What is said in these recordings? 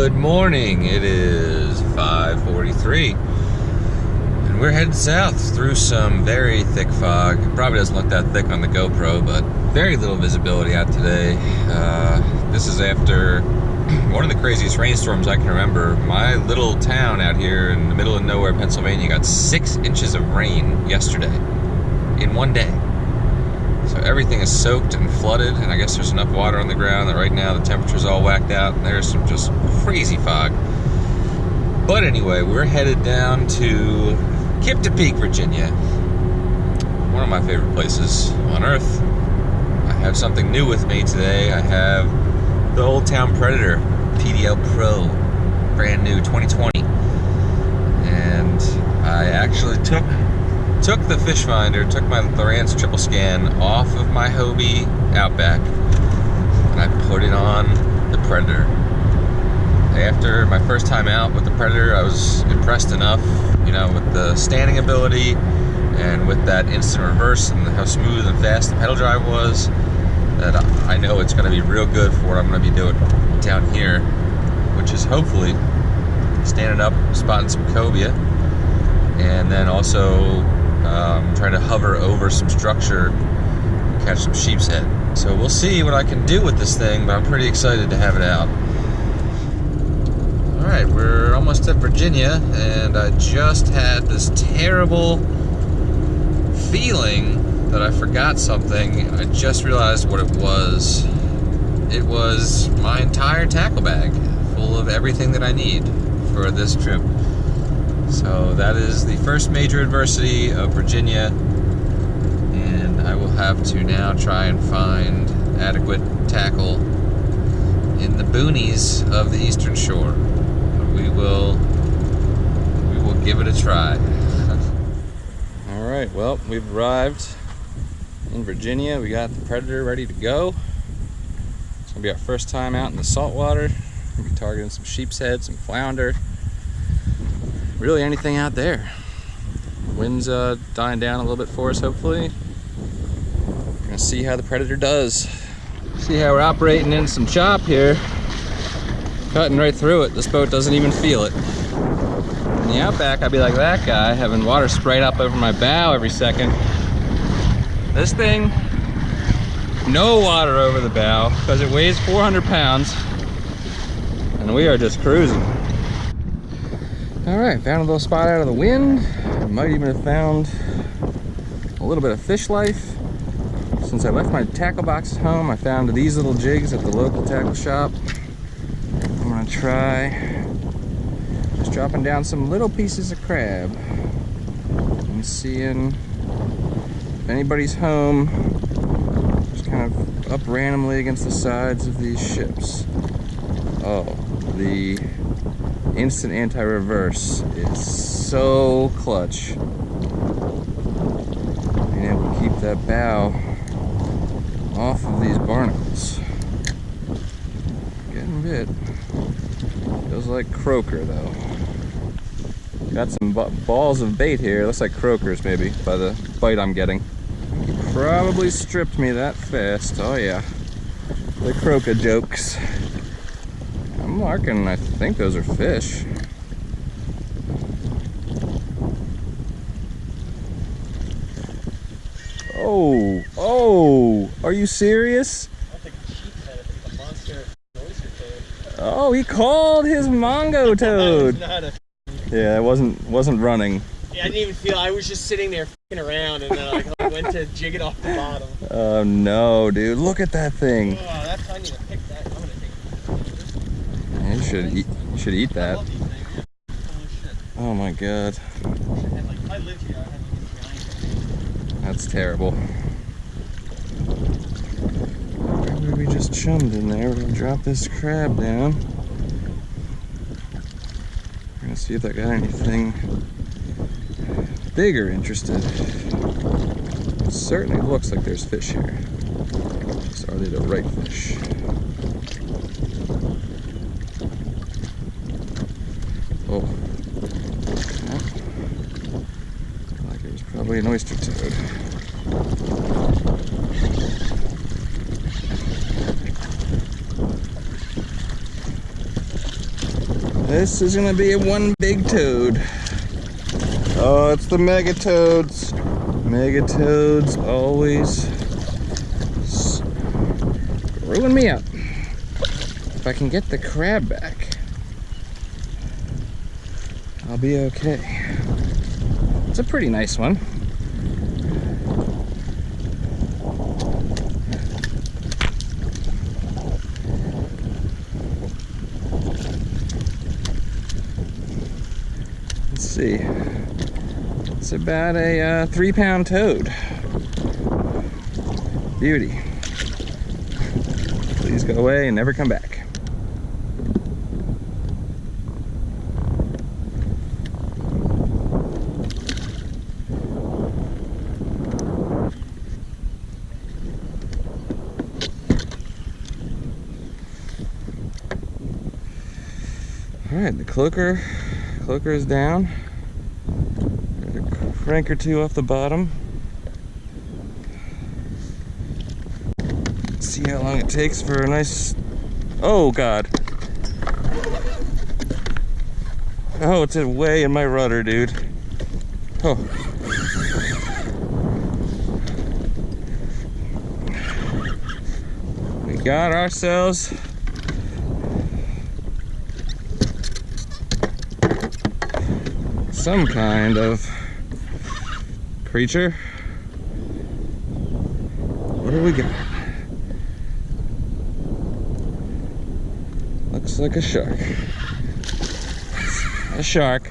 Good morning. It is 5:43 and we're headed south through some very thick fog. It probably doesn't look that thick on the GoPro, but very little visibility out today. This is after one of the craziest rainstorms I can remember. My little town out here in the middle of nowhere, Pennsylvania, got 6 inches of rain yesterday in one day. So everything is soaked and flooded, and I guess there's enough water on the ground that right now the temperature's all whacked out and there's some just crazy fog. But anyway, we're headed down to Peak, Virginia. One of my favorite places on earth. I have something new with me today. I have the Old Town Predator PDL Pro, brand new 2020. And I actually took the fish finder, took my Tranx triple scan off of my Hobie Outback, and I put it on the Predator. After my first time out with the Predator, I was impressed enough, you know, with the standing ability and with that instant reverse and how smooth and fast the pedal drive was, that I know it's going to be real good for what I'm going to be doing down here, which is hopefully standing up, spotting some cobia, and then also trying to hover over some structure, catch some sheepshead. So we'll see what I can do with this thing, but I'm pretty excited to have it out. Alright, we're almost at Virginia, and I just had this terrible feeling that I forgot something, and I just realized what it was. It was my entire tackle bag full of everything that I need for this trip. So that is the first major adversity of Virginia, and I will have to now try and find adequate tackle in the boonies of the Eastern Shore. But we will give it a try. All right, well, we've arrived in Virginia. We got the Predator ready to go. It's gonna be our first time out in the saltwater. We'll be targeting some sheepshead, some flounder. Really anything out there. Wind's dying down a little bit for us, hopefully. We're gonna see how the Predator does. See how we're operating in some chop here. Cutting right through it. This boat doesn't even feel it. In the Outback, I'd be like that guy, having water sprayed up over my bow every second. This thing, no water over the bow, because it weighs 400 pounds. And we are just cruising. Alright, found a little spot out of the wind. Might even have found a little bit of fish life. Since I left my tackle boxes home, I found these little jigs at the local tackle shop. I'm gonna try just dropping down some little pieces of crab and seeing if anybody's home. Just kind of up randomly against the sides of these ships. Oh, the instant anti-reverse is so clutch. Being able to keep that bow off of these barnacles. Getting bit. Feels like croaker though. Got some balls of bait here. Looks like croakers maybe by the bite I'm getting. He probably stripped me that fast. Oh yeah. The croaker jokes. I'm marking, I think those are fish. Oh, are you serious? I don't think it's a sheepshead, I think it's a monster oyster toad. Oh, he called his Mongo toad. Not a Yeah, it wasn't running. Yeah, I didn't even feel, I was just sitting there f***ing around, and then I went to jig it off the bottom. Oh no, dude, look at that thing. Oh, that's, I need to pick that. I'm gonna take Yeah, you should eat I that. love these things. Holy shit. Oh my god. If I lived here, I'd have these giant. That's terrible. We just chummed in there. We're gonna drop this crab down. We're gonna see if I got anything bigger interested. It certainly looks like there's fish here. Just are they the right fish? Oh. Yeah. Like it was probably an oyster toad. This is gonna be one big toad. Oh, it's the megatoads. Megatoads always screwing me up. If I can get the crab back, I'll be okay. It's a pretty nice one. Let's see. It's about a 3-pound toad. Beauty. Please go away and never come back. Alright, the cloaker is down. A crank or two off the bottom. See how long it takes for a nice... Oh god. Oh, it's way in my rudder, dude. Oh. We got ourselves some kind of creature. What do we got? Looks like a shark. A shark.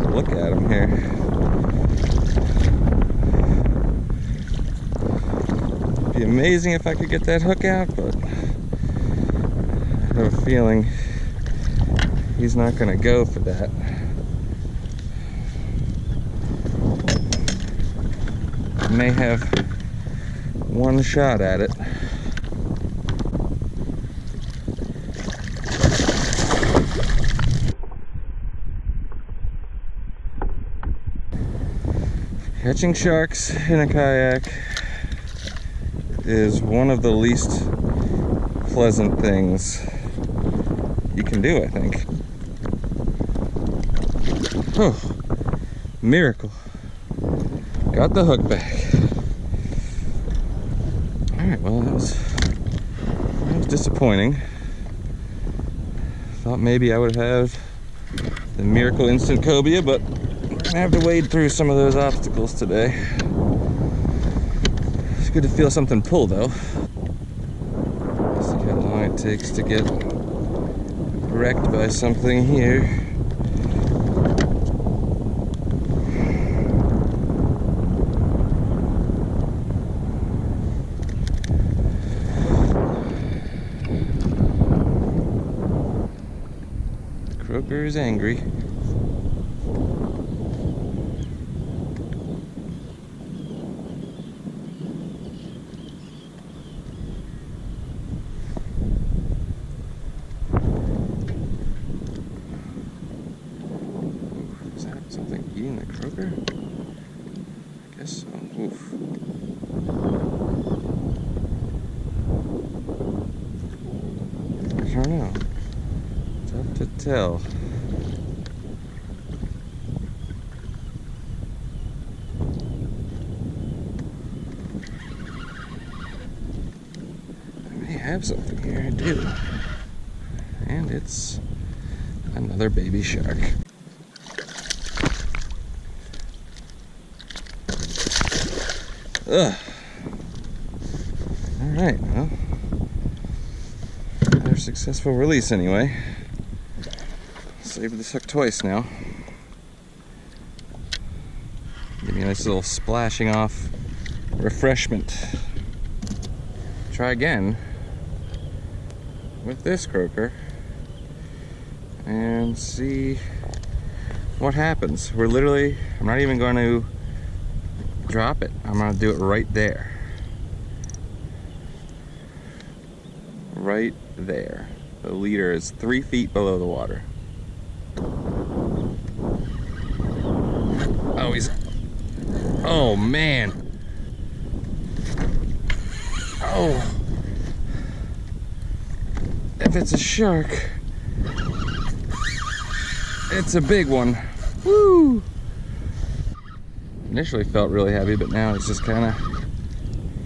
Look at him here. It'd be amazing if I could get that hook out, but I have a feeling he's not gonna go for that. I may have one shot at it. Catching sharks in a kayak is one of the least pleasant things you can do, I think. Oh, miracle. Got the hook back. Alright, well, that was disappointing. Thought maybe I would have the miracle instant cobia, but I'm gonna have to wade through some of those obstacles today. It's good to feel something pull, though. See how long it takes to get wrecked by something here. Croaker is angry. Is that something eating the croaker? I guess so. Oof. I don't know. Tough to tell. I may have something here, I do. And it's another baby shark. Ugh. Alright, well. Another successful release anyway. Saved this hook twice now. Give me a nice little splashing off refreshment. Try again with this croaker and see what happens. We're literally, I'm not even going to drop it. I'm going to do it right there. Right there. The leader is 3 feet below the water. Oh, he's... Oh, man. Oh. if it's a shark. It's a big one. Woo! Initially felt really heavy, but now it's just kind of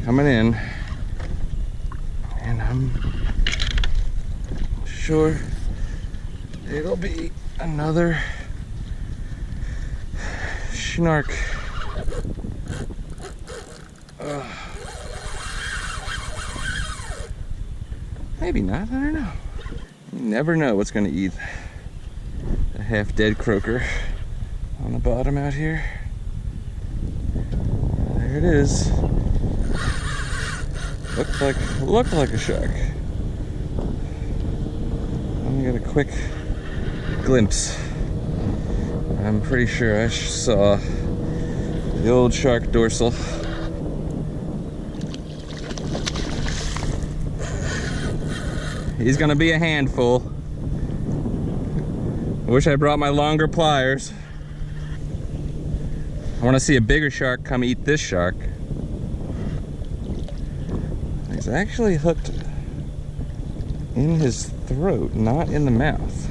coming in. And I'm sure it'll be another snark. Maybe not, I don't know. You never know what's gonna eat a half-dead croaker on the bottom out here. There it is. Looked like a shark. Let me get a quick glimpse. I'm pretty sure I saw the old shark dorsal. He's gonna be a handful. I wish I brought my longer pliers. I wanna see a bigger shark come eat this shark. He's actually hooked in his throat, not in the mouth.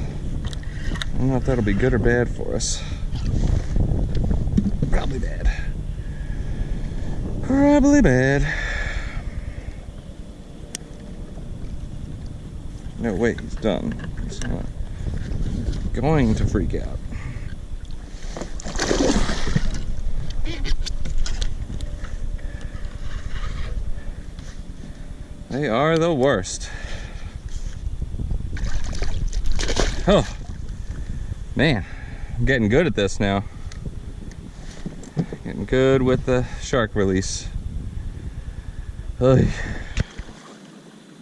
I don't know if that'll be good or bad for us. Probably bad. Probably bad. No, wait, he's done. He's not going to freak out. They are the worst. Oh, man, I'm getting good at this now. Getting good with the shark release. Oy.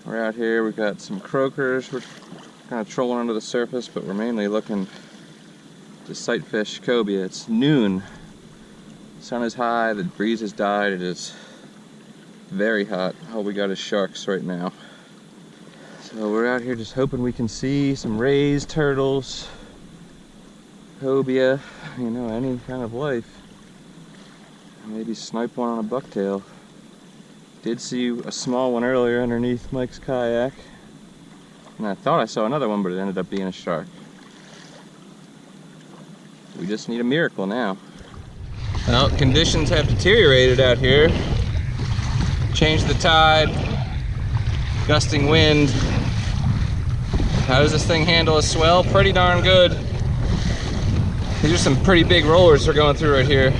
We're out here, we've got some croakers. We're kind of trolling under the surface, but we're mainly looking to sight fish cobia. It's noon. Sun is high, the breeze has died, it is very hot. All we got is sharks right now. So we're out here just hoping we can see some rays, turtles, cobia, you know, any kind of life. Maybe snipe one on a bucktail. Did see a small one earlier underneath Mike's kayak. And I thought I saw another one, but it ended up being a shark. We just need a miracle now. Well, conditions have deteriorated out here. Changed the tide, gusting wind. How does this thing handle a swell? Pretty darn good. These are some pretty big rollers we're going through right here.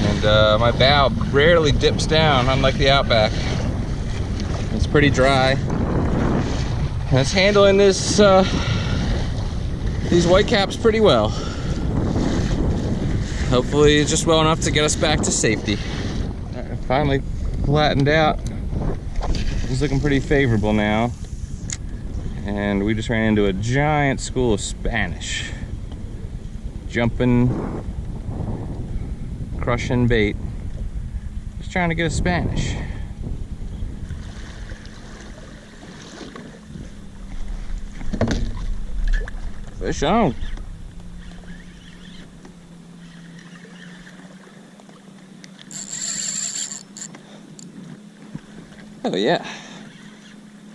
And my bow rarely dips down, unlike the Outback. It's pretty dry. And it's handling this, these whitecaps pretty well. Hopefully just well enough to get us back to safety. Right, finally flattened out. It's looking pretty favorable now. And we just ran into a giant school of Spanish. Jumping, crushing bait. Just trying to get a Spanish. Fish on. Oh yeah,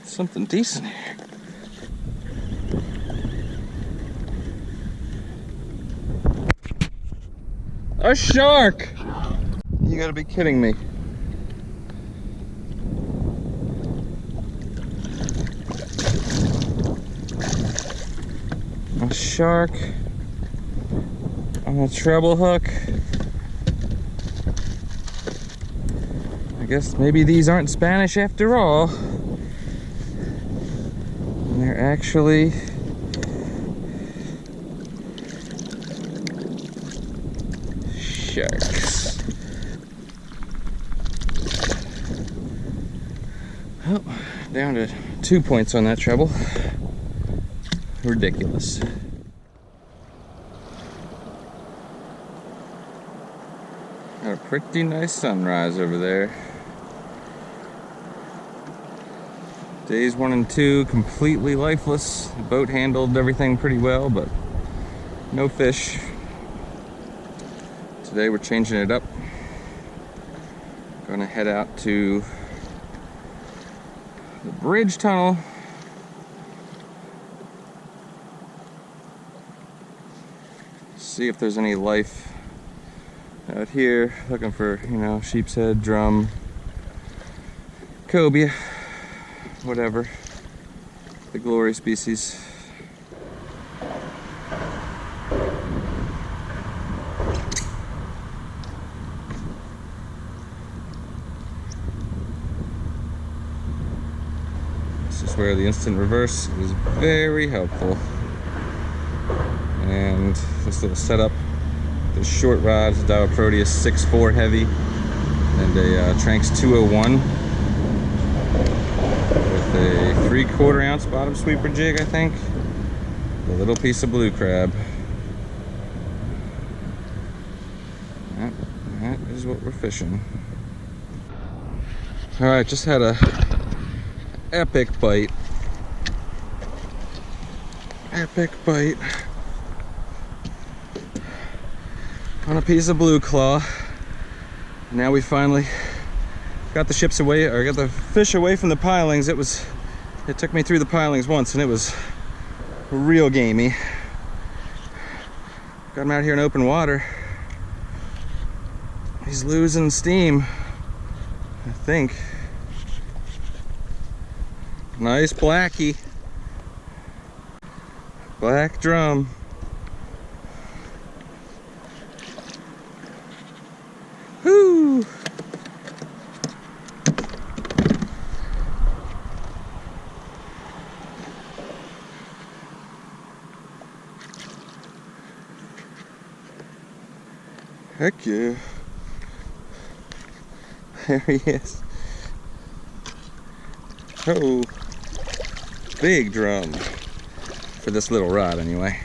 something decent here. A shark! You gotta be kidding me. A shark on a treble hook. I guess maybe these aren't Spanish after all. And they're actually sharks. Oh, down to 2 points on that treble. Ridiculous. Got a pretty nice sunrise over there. Days 1 and 2 completely lifeless. The boat handled everything pretty well, but no fish. Today we're changing it up. Gonna head out to the bridge tunnel. See if there's any life out here. Looking for, you know, sheepshead, drum, cobia, whatever. The glory species. This is where the instant reverse is very helpful. And this little setup, the short rods, Daiwa Proteus 6.4 heavy, and a Tranx 201 with a 3/4 ounce bottom sweeper jig, I think. A little piece of blue crab. That is what we're fishing. All right, just had a epic bite. Epic bite on a piece of blue claw. Now we finally got the ships away, or got the fish away from the pilings. It took me through the pilings once and it was real gamey. Got him out here in open water. He's losing steam, I think. Nice blackie. Black drum. Whoo! Heck yeah. There he is. Oh, big drum. For this little rod anyway.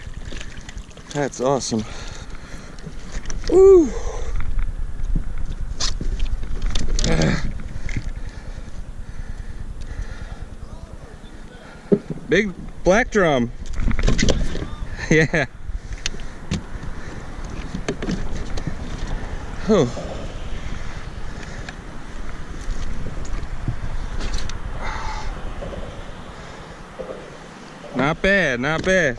That's awesome. Woo! Big black drum. Yeah. Oh. Not bad, not bad.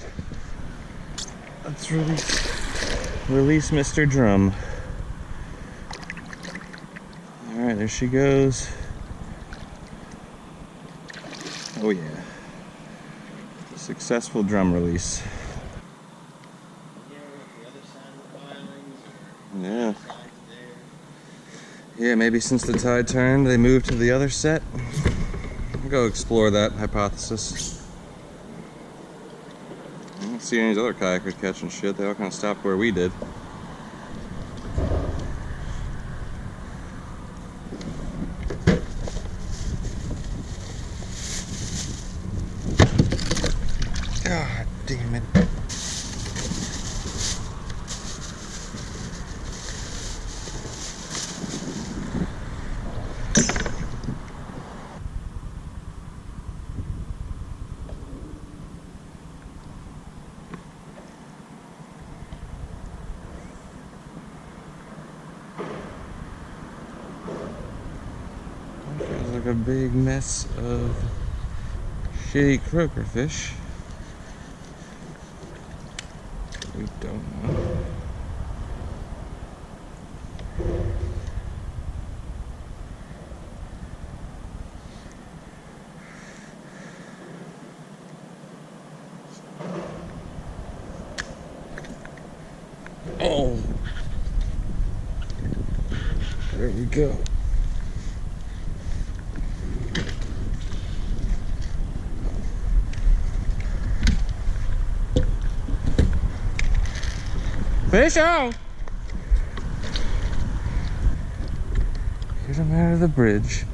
Let's release Mr. Drum. All right, there she goes. Oh yeah. Successful drum release. Yeah. Yeah, maybe since the tide turned, they moved to the other set. I'll go explore that hypothesis. I don't see any of these other kayakers catching shit. They all kind of stopped where we did. God damn it. Feels like a big mess of shitty croaker fish. We don't know. Oh, there we go. Fish on! Get him out of the bridge.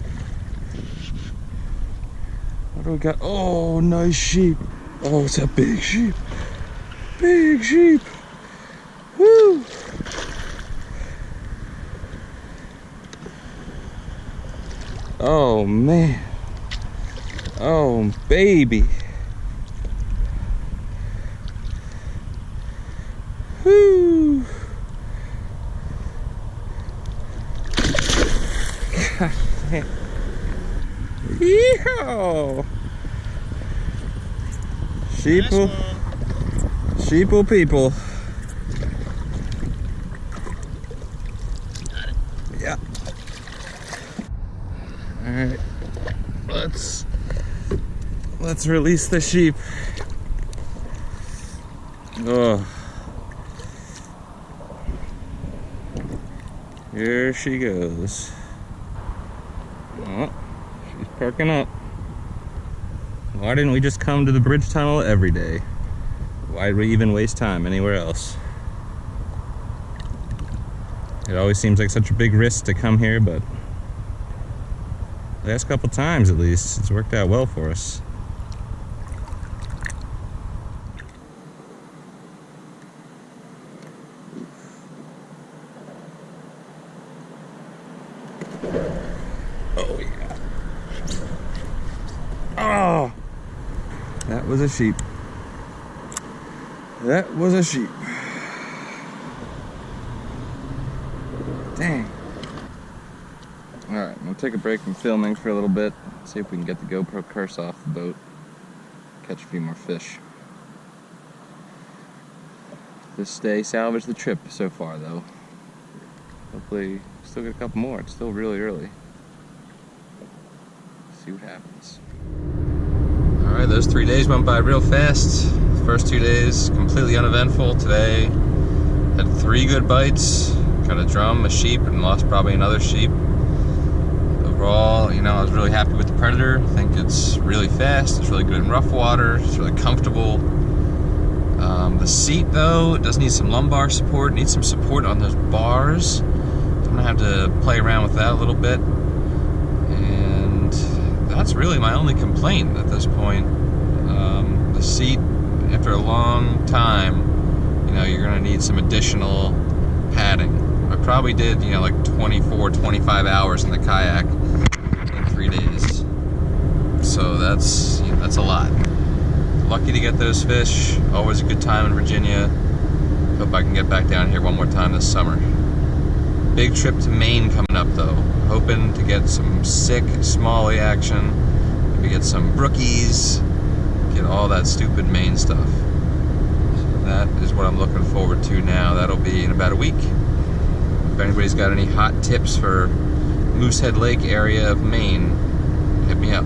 What do we got? Oh, nice sheep. Oh, it's a big sheep. Big sheep. Woo! Oh, man. Oh, baby. Woo! God damn. Yeehaw! Sheeple. Sheeple people. Got it. Yeah. Alright. Let's release the sheep. Oh. Here she goes. Oh, she's perking up. Why didn't we just come to the bridge tunnel every day? Why'd we even waste time anywhere else? It always seems like such a big risk to come here, but the last couple times at least, it's worked out well for us. Oh yeah. Oh! That was a sheep. That was a sheep. Dang. Alright, we'll take a break from filming for a little bit. See if we can get the GoPro curse off the boat. Catch a few more fish. This day salvaged the trip so far though. Hopefully still get a couple more. It's still really early. See what happens. Alright, those 3 days went by real fast. First 2 days completely uneventful. Today had 3 good bites. Got a drum, a sheep, and lost probably another sheep. Overall, you know, I was really happy with the Predator. I think it's really fast, it's really good in rough water, it's really comfortable. The seat though, it does need some lumbar support, it needs some support on those bars. I'm gonna have to play around with that a little bit. And that's really my only complaint at this point. The seat, after a long time, you know, you're gonna need some additional padding. I probably did, you know, like 24, 25 hours in the kayak in 3 days. So that's, you know, that's a lot. Lucky to get those fish. Always a good time in Virginia. Hope I can get back down here one more time this summer. Big trip to Maine coming up though. Hoping to get some sick smallie action. Maybe get some brookies. Get all that stupid Maine stuff. So that is what I'm looking forward to now. That'll be in about a week. If anybody's got any hot tips for Moosehead Lake area of Maine, hit me up.